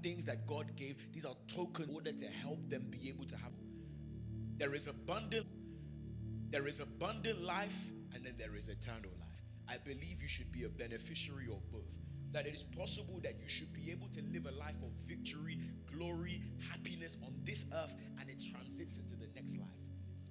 things that God gave. These are tokens in order to help them be able to have. There is abundant life, and then there is eternal life. I believe you should be a beneficiary of both. That it is possible that you should be able to live a life of victory, glory, happiness on this earth, and it transits into the next life.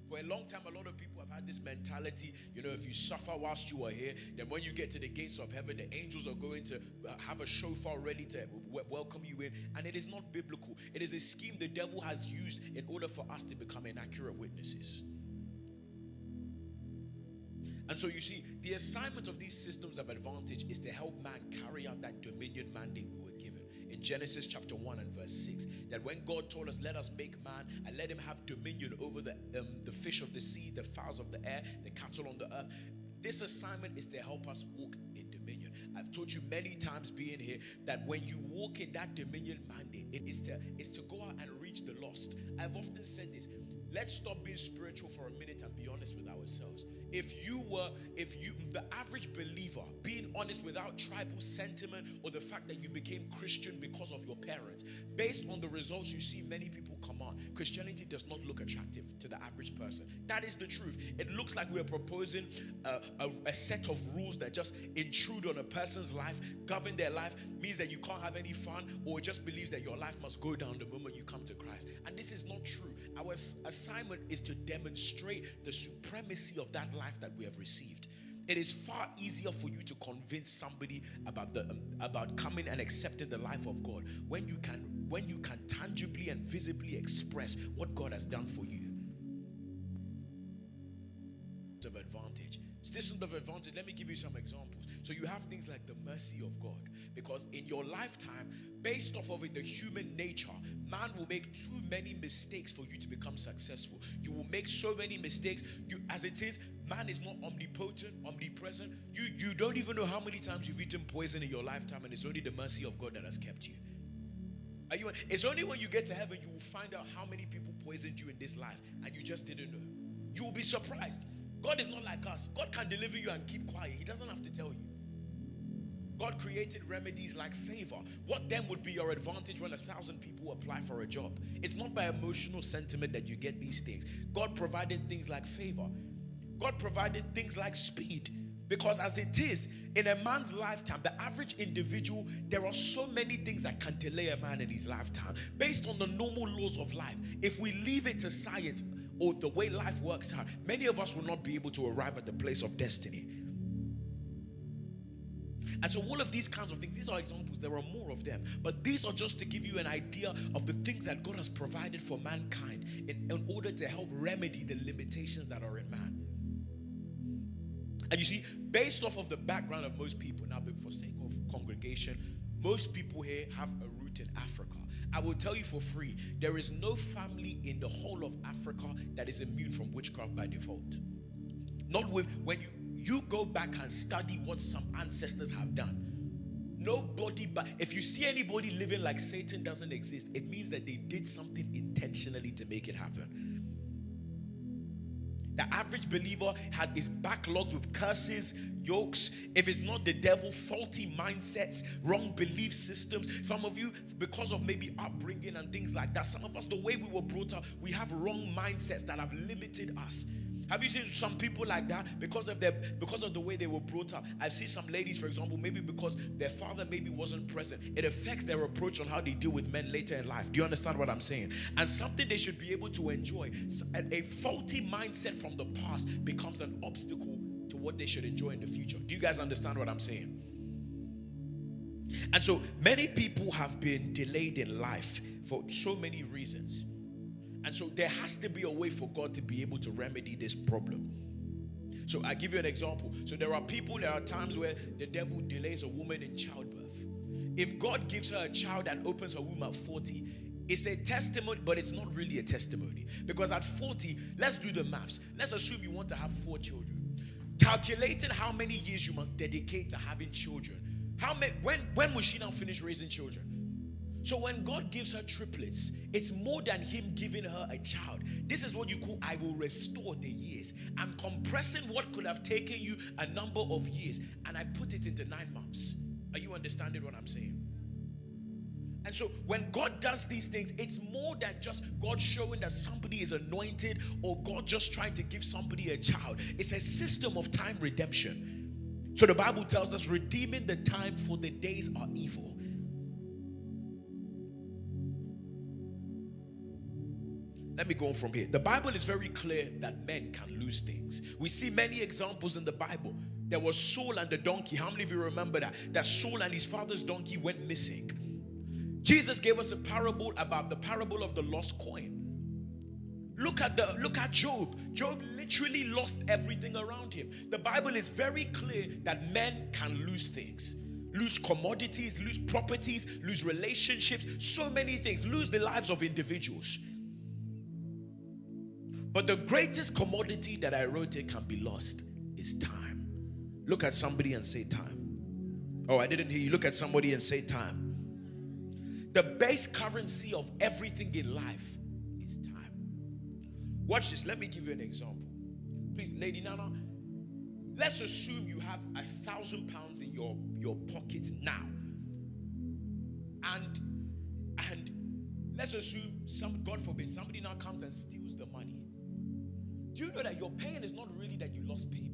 For a long time, a lot of people have had this mentality, if you suffer whilst you are here, then when you get to the gates of heaven, the angels are going to have a shofar ready to welcome you in. And it is not biblical. It is a scheme the devil has used in order for us to become inaccurate witnesses. And so you see, the assignment of these systems of advantage is to help man carry out that dominion mandate we were given. In Genesis chapter 1 and verse 6, that when God told us, let us make man and let him have dominion over the fish of the sea, the fowls of the air, the cattle on the earth. This assignment is to help us walk in dominion. I've told you many times being here that when you walk in that dominion mandate, it is to go out and reach the lost. I've often said this. Let's stop being spiritual for a minute and be honest with ourselves. If the average believer, being honest without tribal sentiment or the fact that you became Christian because of your parents, based on the results you see many people come on, Christianity does not look attractive to the average person. That is the truth. It looks like we're proposing a set of rules that just intrude on a person's life, govern their life, means that you can't have any fun, or it just believes that your life must go down the moment you come to Christ. And this is not true. Our assignment is to demonstrate the supremacy of that life that we have received. It is far easier for you to convince somebody about coming and accepting the life of God when you can tangibly and visibly express what God has done for you. Of advantage. Systems of advantage, let me give you some examples. So you have things like the mercy of God, because in your lifetime, based off of it, the human nature, man will make too many mistakes for you to become successful. You will make so many mistakes. As it is, man is not omnipotent, omnipresent. You don't even know how many times you've eaten poison in your lifetime, and it's only the mercy of God that has kept you. It's only when you get to heaven you will find out how many people poisoned you in this life, and you just didn't know. You will be surprised. God is not like us. God can deliver you and keep quiet. He doesn't have to tell you. God created remedies like favor. What then would be your advantage when 1,000 people apply for a job? It's not by emotional sentiment that you get these things. God provided things like favor. God provided things like speed. Because as it is, in a man's lifetime, the average individual, there are so many things that can delay a man in his lifetime. Based on the normal laws of life, if we leave it to science, or the way life works out, many of us will not be able to arrive at the place of destiny. And so all of these kinds of things, these are examples. There are more of them. But these are just to give you an idea of the things that God has provided for mankind in order to help remedy the limitations that are in man. And you see, based off of the background of most people, now for sake of congregation, most people here have a root in Africa. I will tell you for free, there is no family in the whole of Africa that is immune from witchcraft by default. Not when you go back and study what some ancestors have done. Nobody, but if you see anybody living like Satan doesn't exist, it means that they did something intentionally to make it happen. The average believer is backlogged with curses, yokes. If it's not the devil, faulty mindsets, wrong belief systems. Some of you, because of maybe upbringing and things like that, some of us, the way we were brought up, we have wrong mindsets that have limited us. Have you seen some people like that because of the way they were brought up? I've seen some ladies, for example, maybe because their father maybe wasn't present. It affects their approach on how they deal with men later in life. Do you understand what I'm saying? And something they should be able to enjoy. A faulty mindset from the past becomes an obstacle to what they should enjoy in the future. Do you guys understand what I'm saying? And so many people have been delayed in life for so many reasons. And so there has to be a way for God to be able to remedy this problem. So I give you an example. So there are times where the devil delays a woman in childbirth. If God gives her a child and opens her womb at 40, it's a testimony, but it's not really a testimony. Because at 40, let's do the maths. Let's assume you want to have 4 children. Calculating how many years you must dedicate to having children. When will she now finish raising children? So when God gives her triplets, it's more than him giving her a child. This is what you call, I will restore the years. I'm compressing what could have taken you a number of years, and I put it into 9 months. Are you understanding what I'm saying? And so when God does these things, it's more than just God showing that somebody is anointed or God just trying to give somebody a child. It's a system of time redemption. So the Bible tells us, redeeming the time, for the days are evil. Let me go on from here. The Bible is very clear that men can lose things. We see many examples in the Bible. There was Saul and the donkey. How many of you remember that? That Saul and his father's donkey went missing. Jesus gave us a parable about the parable of the lost coin. Look at Job. Job literally lost everything around him. The Bible is very clear that men can lose things. Lose commodities, lose properties, lose relationships, so many things. Lose the lives of individuals. But the greatest commodity that I wrote it can be lost is time. Look at somebody and say time. Oh, I didn't hear you. Look at somebody and say time. The base currency of everything in life is time. Watch this. Let me give you an example. Please, Lady Nana, let's assume you have £1,000 in your pocket now. And let's assume, God forbid, somebody now comes and steals the money. Do you know that your pain is not really that you lost paper?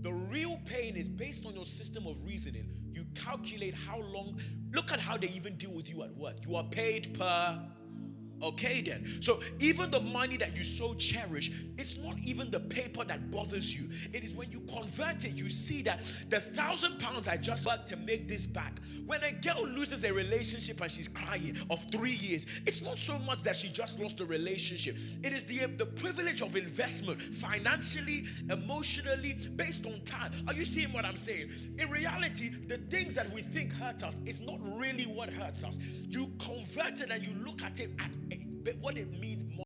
The real pain is based on your system of reasoning. You calculate how long. Look at how they even deal with you at work. You are paid per. Okay then. So even the money that you so cherish, it's not even the paper that bothers you. It is when you convert it, you see that the £1,000 I just worked to make this back. When a girl loses a relationship and she's crying of 3 years, it's not so much that she just lost a relationship. It is the privilege of investment, financially, emotionally, based on time. Are you seeing what I'm saying? In reality, the things that we think hurt us is not really what hurts us. You convert it and you look at it at what it means more.